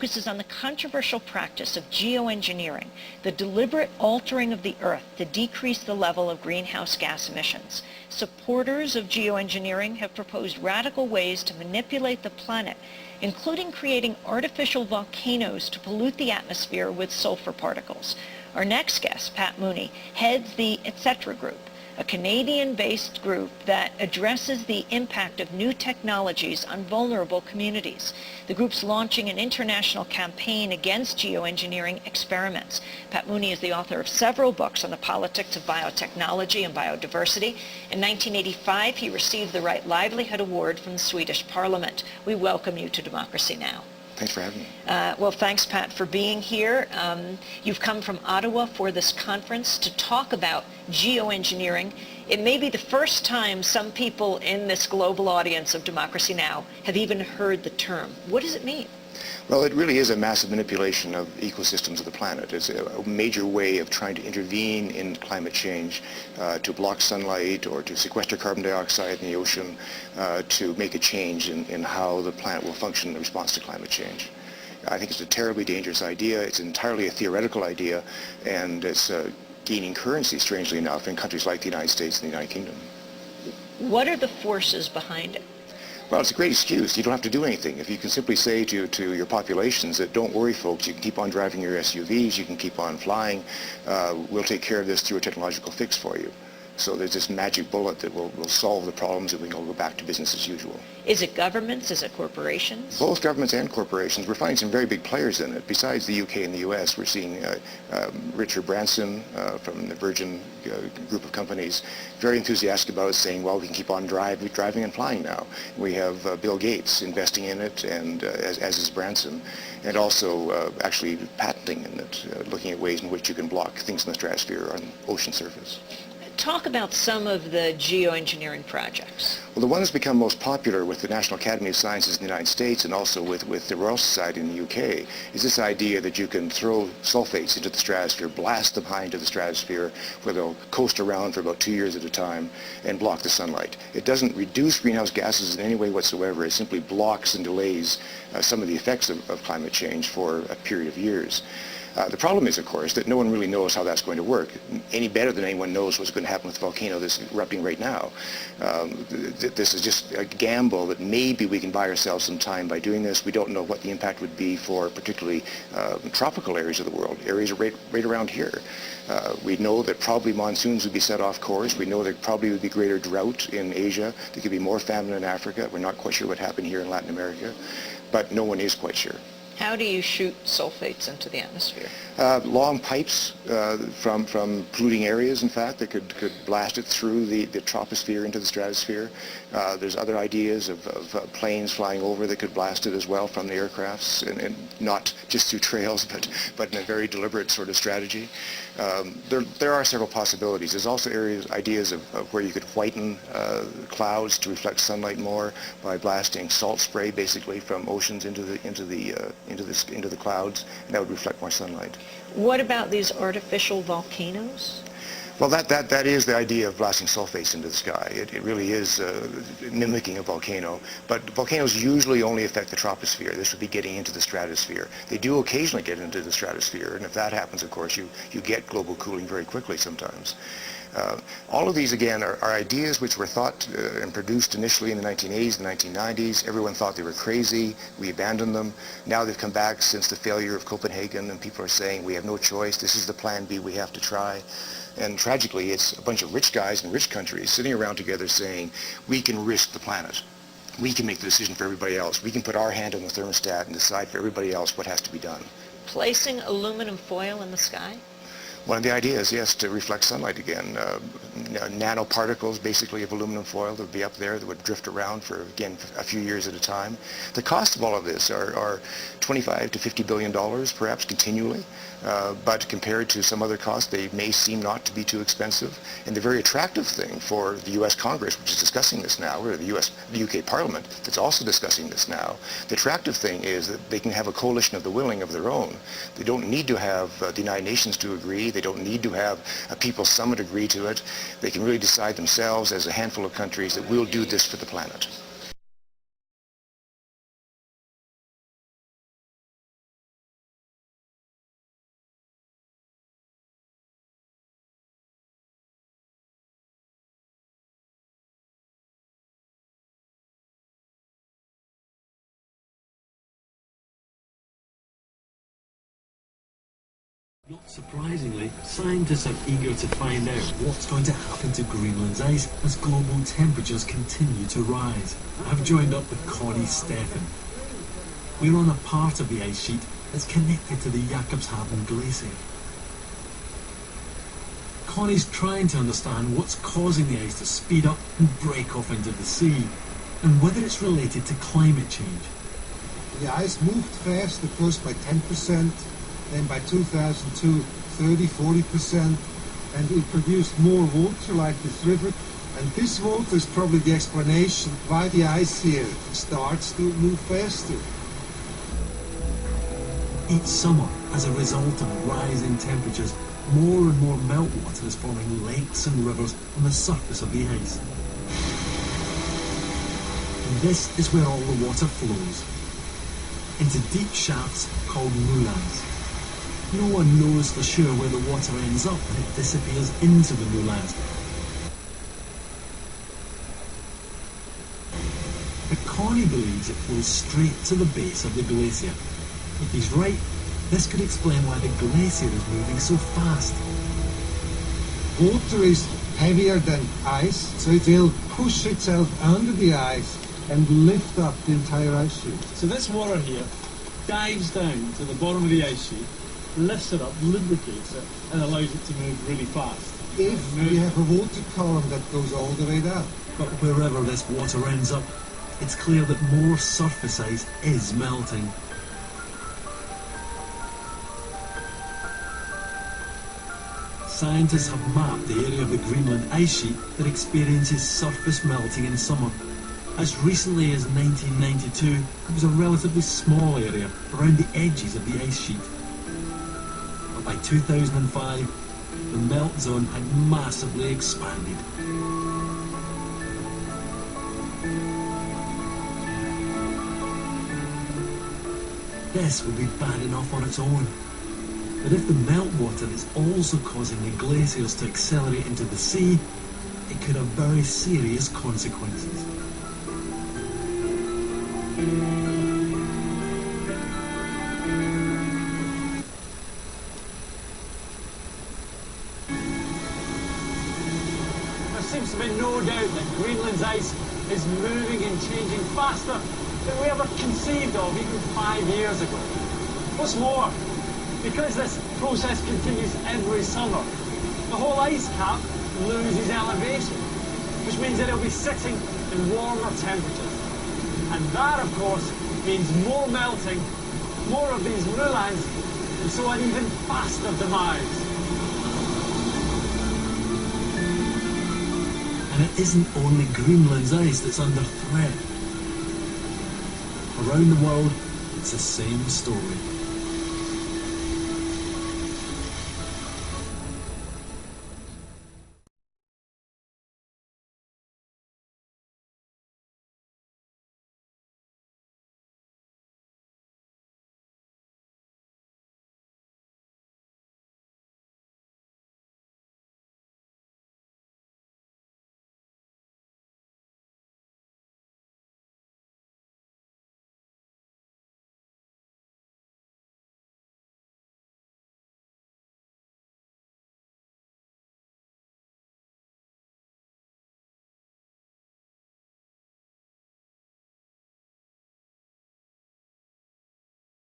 focuses on the controversial practice of geoengineering, the deliberate altering of the Earth to decrease the level of greenhouse gas emissions. Supporters of geoengineering have proposed radical ways to manipulate the planet, including creating artificial volcanoes to pollute the atmosphere with sulfur particles. Our next guest, Pat Mooney, heads the Etc. Group, a Canadian-based group that addresses the impact of new technologies on vulnerable communities. The group's launching an international campaign against geoengineering experiments. Pat Mooney is the author of several books on the politics of biotechnology and biodiversity. In 1985, he received the Right Livelihood Award from the Swedish Parliament. We welcome you to Democracy Now! Thanks for having me. Well, thanks, Pat, for being here. You've come from Ottawa for this conference to talk about geoengineering. It may be the first time some people in this global audience of Democracy Now! Have even heard the term. What does it mean? Well, it really is a massive manipulation of ecosystems of the planet. It's a major way of trying to intervene in climate change, to block sunlight or to sequester carbon dioxide in the ocean, to make a change in how the planet will function in response to climate change. I think it's a terribly dangerous idea. It's entirely a theoretical idea, and it's gaining currency, strangely enough, in countries like the United States and the United Kingdom. What are the forces behind it? Well, it's a great excuse. You don't have to do anything. If you can simply say to your populations that don't worry, folks, you can keep on driving your SUVs, you can keep on flying, we'll take care of this through a technological fix for you. So there's this magic bullet that will solve the problems and we can all go back to business as usual. Is it governments? Is it corporations? Both governments and corporations. We're finding some very big players in it. Besides the UK and the US, we're seeing Richard Branson from the Virgin group of companies very enthusiastic about it, saying, well, we can keep on driving and flying now. We have Bill Gates investing in it, and as is Branson, and also actually patenting in it, looking at ways in which you can block things in the stratosphere on the ocean surface. Talk about some of the geoengineering projects. Well, the one that's become most popular with the National Academy of Sciences in the United States and also with the Royal Society in the UK is this idea that you can throw sulfates into the stratosphere, blast them high into the stratosphere, where they'll coast around for about 2 years at a time and block the sunlight. It doesn't reduce greenhouse gases in any way whatsoever. It simply blocks and delays some of the effects of climate change for a period of years. The problem is, of course, that no one really knows how that's going to work, any better than anyone knows what's going to happen with the volcano that's erupting right now. This is just a gamble that maybe we can buy ourselves some time by doing this. We don't know what the impact would be for particularly tropical areas of the world, areas right around here. We know that probably monsoons would be set off course. We know there probably would be greater drought in Asia. There could be more famine in Africa. We're not quite sure what happened here in Latin America, but no one is quite sure. How do you shoot sulfates into the atmosphere? Long pipes from polluting areas, in fact, that could blast it through the troposphere into the stratosphere. There's other ideas of planes flying over that could blast it as well from the aircrafts, and not just through trails, but in a very deliberate sort of strategy. There are several possibilities. There's also ideas of where you could whiten clouds to reflect sunlight more by blasting salt spray, basically, from oceans into the clouds, and that would reflect more sunlight. What about these artificial volcanoes? Well, that is the idea of blasting sulfates into the sky. It really is mimicking a volcano, but volcanoes usually only affect the troposphere. This would be getting into the stratosphere. They do occasionally get into the stratosphere, and if that happens, of course, you get global cooling very quickly sometimes. All of these, again, are ideas which were thought and produced initially in the 1980s and 1990s. Everyone thought they were crazy. We abandoned them. Now they've come back since the failure of Copenhagen, and people are saying, we have no choice. This is the plan B we have to try. And tragically, it's a bunch of rich guys in rich countries sitting around together saying, we can risk the planet. We can make the decision for everybody else. We can put our hand on the thermostat and decide for everybody else what has to be done. Placing aluminum foil in the sky? One of the ideas, yes, to reflect sunlight again. Nanoparticles, basically, of aluminum foil that would be up there that would drift around for, again, a few years at a time. The cost of all of this are $25 to $50 billion, perhaps, continually. But compared to some other costs, they may seem not to be too expensive. And the very attractive thing for the U.S. Congress, which is discussing this now, or the UK Parliament, that's also discussing this now, the attractive thing is that they can have a coalition of the willing of their own. They don't need to have the United Nations to agree. They don't need to have a People's Summit agree to it. They can really decide themselves as a handful of countries that we'll do this for the planet. Not surprisingly, scientists are eager to find out what's going to happen to Greenland's ice as global temperatures continue to rise. I've joined up with Connie Steffen. We're on a part of the ice sheet that's connected to the Jakobshavn Glacier. Connie's trying to understand what's causing the ice to speed up and break off into the sea, and whether it's related to climate change. The ice moved faster, first by 10%, then by 2002, 30-40%, and it produced more water like this river. And this water is probably the explanation why the ice here starts to move faster. Each summer, as a result of rising temperatures, more and more meltwater is forming lakes and rivers on the surface of the ice. And this is where all the water flows, into deep shafts called moulins. No one knows for sure where the water ends up when it disappears into the moulins. But Connie believes it flows straight to the base of the glacier. If he's right, this could explain why the glacier is moving so fast. Water is heavier than ice, so it will push itself under the ice and lift up the entire ice sheet. So this water here dives down to the bottom of the ice sheet, lifts it up, lubricates it, and allows it to move really fast. If we have a water column that goes all the way down. But wherever this water ends up, it's clear that more surface ice is melting. Scientists have mapped the area of the Greenland ice sheet that experiences surface melting in summer. As recently as 1992, it was a relatively small area around the edges of the ice sheet. But by 2005, the melt zone had massively expanded. This would be bad enough on its own. But if the meltwater is also causing the glaciers to accelerate into the sea, it could have very serious consequences. There seems to be no doubt that Greenland's ice is moving and changing faster than we ever conceived of even 5 years ago. What's more, because this process continues every summer, the whole ice cap loses elevation, which means that it'll be sitting in warmer temperatures. And that, of course, means more melting, more of these moulins, and so an even faster demise. And it isn't only Greenland's ice that's under threat. Around the world, it's the same story.